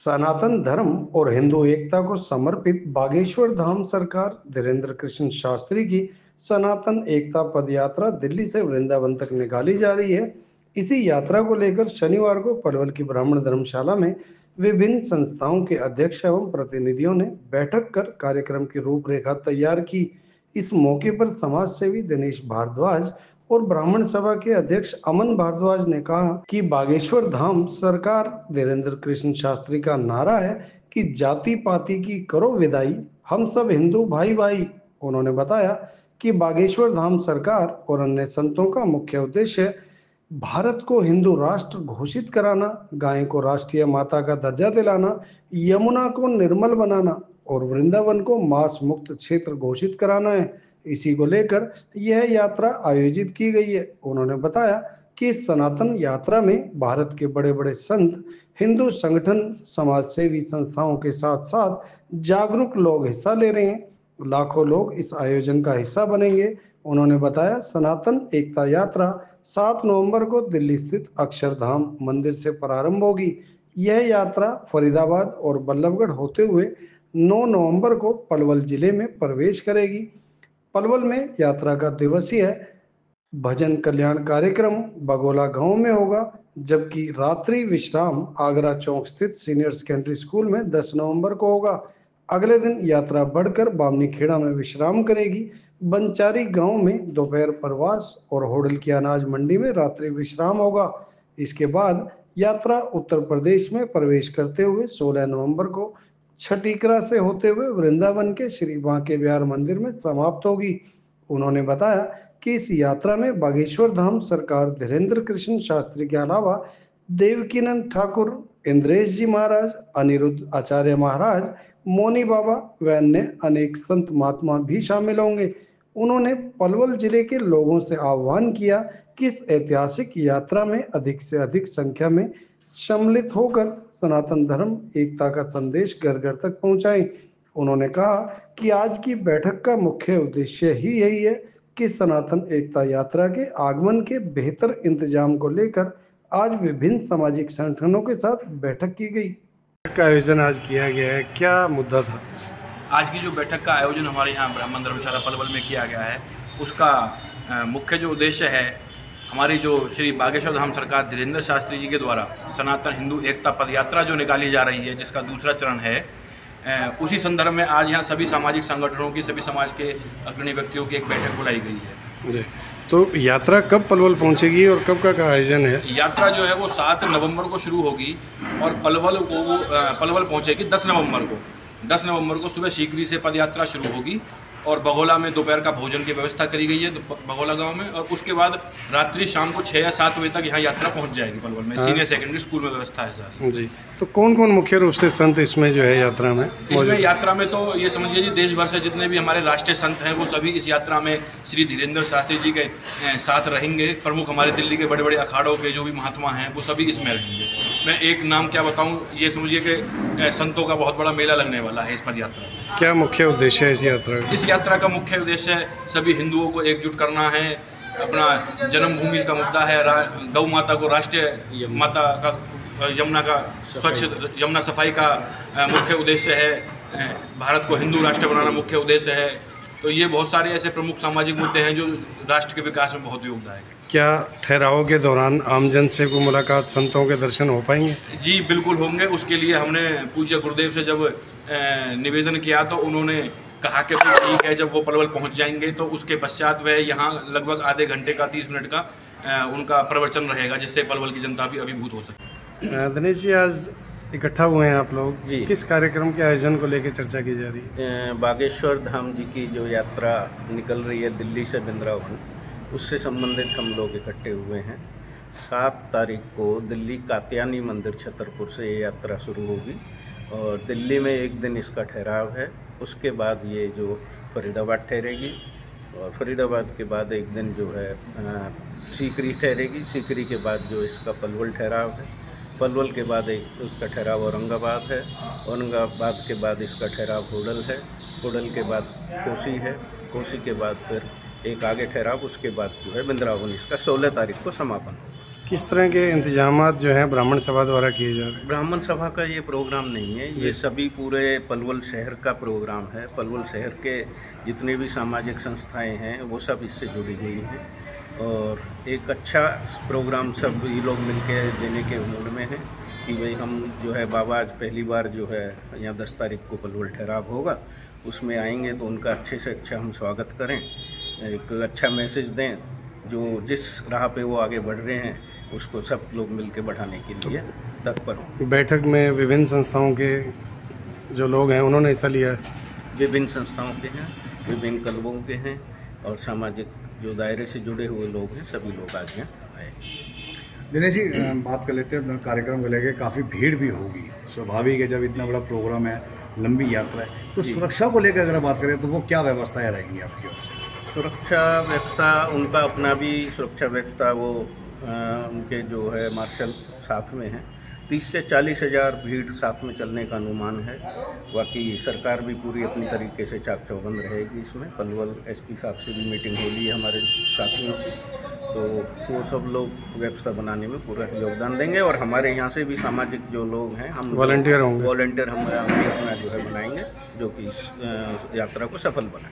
सनातन धर्म और हिंदू एकता को समर्पित बागेश्वर धाम सरकार धीरेन्द्र कृष्ण शास्त्री की सनातन एकता पद यात्रा दिल्ली से वृंदावन तक निकाली जा रही है। इसी यात्रा को लेकर शनिवार को पलवल की ब्राह्मण धर्मशाला में विभिन्न संस्थाओं के अध्यक्ष एवं प्रतिनिधियों ने बैठक कर कार्यक्रम की रूपरेखा तैयार की। इस मौके पर समाज सेवी दिनेश भारद्वाज और ब्राह्मण सभा के अध्यक्ष अमन भारद्वाज ने कहा कि बागेश्वर धाम सरकार धीरेन्द्र कृष्ण शास्त्री का नारा है कि जाति पाति की करो विदाई, हम सब हिंदू भाई भाई। उन्होंने बताया कि बागेश्वर धाम सरकार और अन्य संतों का मुख्य उद्देश्य भारत को हिंदू राष्ट्र घोषित कराना, गाय को राष्ट्रीय माता का दर्जा दिलाना, यमुना को निर्मल बनाना और वृंदावन को मांस मुक्त क्षेत्र घोषित कराना है। इसी को लेकर यह यात्रा आयोजित की गई है। उन्होंने बताया कि इस सनातन यात्रा में भारत के बड़े बड़े संत, हिंदू संगठन, समाज सेवी संस्थाओं के साथ साथ जागरूक लोग हिस्सा ले रहे हैं। लाखों लोग इस आयोजन का हिस्सा बनेंगे। उन्होंने बताया सनातन एकता यात्रा 7 नवंबर को दिल्ली स्थित अक्षरधाम मंदिर से प्रारंभ होगी। यह यात्रा फरीदाबाद और बल्लभगढ़ होते हुए 9 नवंबर को पलवल जिले में प्रवेश करेगी। पलवल में यात्रा का दिवसीय भजन कल्याण कार्यक्रम बगोला गांव में होगा, जबकि रात्रि विश्राम आगरा चौक स्थित सीनियर सेकेंडरी स्कूल में 10 नवंबर को होगा। अगले दिन यात्रा बढ़कर बामनी खेड़ा में विश्राम करेगी। बंचारी गांव में दोपहर प्रवास और होडल की अनाज मंडी में रात्रि विश्राम होगा। इसके बाद यात्रा उत्तर प्रदेश में प्रवेश करते हुए 16 नवंबर को छठीकरा से होते हुए वृंदावन के श्री बांके बिहार मंदिर में समाप्त होगी। उन्होंने बताया कि इस यात्रा में बागेश्वर धाम सरकार धीरेन्द्र कृष्ण शास्त्री के अलावा देवकीनंद ठाकुर, इंद्रेश जी महाराज, अनिरुद्ध आचार्य महाराज, मोनी बाबा व अन्य अनेक संत महात्मा भी शामिल होंगे। उन्होंने पलवल जिले के लोगों से आह्वान किया कि इस ऐतिहासिक यात्रा में अधिक से अधिक संख्या में सम्मिलित होकर सनातन धर्म एकता का संदेश घर घर तक पहुंचाएं। उन्होंने कहा कि आज की बैठक का मुख्य उद्देश्य ही यही है कि सनातन एकता यात्रा के आगमन के बेहतर इंतजाम को लेकर आज विभिन्न सामाजिक संगठनों के साथ बैठक की गई। का आयोजन आज किया गया है, क्या मुद्दा था? आज की जो बैठक का आयोजन हमारे यहाँ ब्राह्मण धर्मशाला पलवल में किया गया है, उसका मुख्य जो उद्देश्य है, हमारी जो श्री बागेश्वर धाम सरकार धीरेन्द्र शास्त्री जी के द्वारा सनातन हिंदू एकता पद यात्रा जो निकाली जा रही है, जिसका दूसरा चरण है, उसी संदर्भ में आज यहाँ सभी सामाजिक संगठनों की, सभी समाज के अग्रणी व्यक्तियों की एक बैठक बुलाई गई है। जी, तो यात्रा कब पलवल पहुँचेगी और कब का आयोजन है? यात्रा जो है वो 7 नवंबर को शुरू होगी और पलवल पहुँचेगी 10 नवंबर को। 10 नवंबर को सुबह सीकरी से पद यात्रा शुरू होगी और बगोला में दोपहर का भोजन की व्यवस्था करी गई है बगोला गांव में, और उसके बाद रात्रि शाम को 6 या 7 बजे तक यहाँ यात्रा पहुँच जाएगी पलवल में। सीनियर सेकेंडरी स्कूल में व्यवस्था है सारी। जी, तो कौन कौन मुख्य रूप से संत इसमें जो है यात्रा में? इसमें यात्रा में तो ये समझिए जी, देश भर से जितने भी हमारे राष्ट्रीय संत हैं वो सभी इस यात्रा में श्री धीरेन्द्र शास्त्री जी के साथ रहेंगे। प्रमुख हमारे दिल्ली के बड़े बड़े अखाड़ों के जो भी महात्मा हैं वो सभी इसमें रहेंगे। मैं एक नाम क्या बताऊँ, ये समझिए कि संतों का बहुत बड़ा मेला लगने वाला है इस पद यात्रा में। क्या मुख्य उद्देश्य है इस यात्रा का? इस यात्रा का मुख्य उद्देश्य सभी हिंदुओं को एकजुट करना है। अपना जन्मभूमि का मुद्दा है, गौ माता को राष्ट्रीय माता का, यमुना का स्वच्छ यमुना सफाई का मुख्य उद्देश्य है। भारत को हिंदू राष्ट्र बनाना मुख्य उद्देश्य है। तो ये बहुत सारे ऐसे प्रमुख सामाजिक मुद्दे हैं जो राष्ट्र के विकास में बहुत योगदान है। क्या ठहराव के दौरान आमजन से कोई मुलाकात, संतों के दर्शन हो पाएंगे? जी बिल्कुल होंगे। उसके लिए हमने पूज्य गुरुदेव से जब निवेदन किया तो उन्होंने कहा कि तो ठीक है, जब वो पलवल पहुंच जाएंगे तो उसके पश्चात वह यहाँ लगभग आधे घंटे का 30 मिनट का उनका प्रवचन रहेगा, जिससे पलवल की जनता भी अभिभूत हो सके। दिनेश जी, आज इकट्ठा हुए हैं आप लोग जी, किस कार्यक्रम के आयोजन को लेकर चर्चा की जा रही है? बागेश्वर धाम जी की जो यात्रा निकल रही है दिल्ली से वृंदावन, उससे संबंधित हम लोग इकट्ठे हुए हैं। 7 तारीख को दिल्ली कात्यायनी मंदिर छतरपुर से ये यात्रा शुरू होगी और दिल्ली में एक दिन इसका ठहराव है। उसके बाद ये जो फरीदाबाद ठहरेगी और फरीदाबाद के बाद एक दिन जो है सीकरी ठहरेगी। सीकरी के बाद जो इसका पलवल ठहराव है, पलवल के बाद एक उसका ठहराव औरंगाबाद है, औरंगाबाद के बाद इसका ठहराव होडल है, होडल के बाद कोसी है, कोसी के बाद फिर एक आगे ठहराव, उसके बाद जो है वृंदावन इसका 16 तारीख को समापन होगा। किस तरह के इंतजामात जो हैं ब्राह्मण सभा द्वारा किए जा रहे हैं? ब्राह्मण सभा का ये प्रोग्राम नहीं है, ये सभी पूरे पलवल शहर का प्रोग्राम है। पलवल शहर के जितने भी सामाजिक संस्थाएं हैं वो सब इससे जुड़ी हुई हैं और एक अच्छा प्रोग्राम सब ये लोग मिलकर देने के मूड में हैं कि भाई हम जो है बाबा आज पहली बार जो है यहाँ 10 तारीख को पलवल ठहराव होगा, उसमें आएंगे तो उनका अच्छे से अच्छा हम स्वागत करें, एक अच्छा मैसेज दें, जो जिस राह पे वो आगे बढ़ रहे हैं उसको सब लोग मिलकर बढ़ाने के लिए तत्पर हों। बैठक में विभिन्न संस्थाओं के जो लोग हैं उन्होंने हिस्सा लिया है? विभिन्न संस्थाओं के हैं, विभिन्न क्लबों के हैं और सामाजिक जो दायरे से जुड़े हुए लोग हैं सभी लोग आज यहाँ आए। दिनेश जी, बात कर लेते हैं कार्यक्रम को लेकर। काफ़ी भीड़ भी होगी, स्वाभाविक है, जब इतना बड़ा प्रोग्राम है, लंबी यात्रा है, तो सुरक्षा को लेकर अगर बात करें तो वो क्या व्यवस्थाएं रहेंगी आपकी ओर से? सुरक्षा व्यवस्था उनका अपना भी सुरक्षा व्यवस्था, वो उनके जो है मार्शल साथ में हैं। 30 से 40 हज़ार भीड़ साथ में चलने का अनुमान है। बाकी सरकार भी पूरी अपनी तरीके से चाक चौबंद रहेगी इसमें। पलवल एसपी साहब से भी मीटिंग हो रही है हमारे साथियों से, तो वो सब लोग व्यवस्था बनाने में पूरा योगदान देंगे और हमारे यहाँ से भी सामाजिक जो लोग हैं, हम वॉलंटियर होंगे, वॉलंटियर हम अपना जो है बनाएंगे जो कि इस यात्रा को सफल बनाए।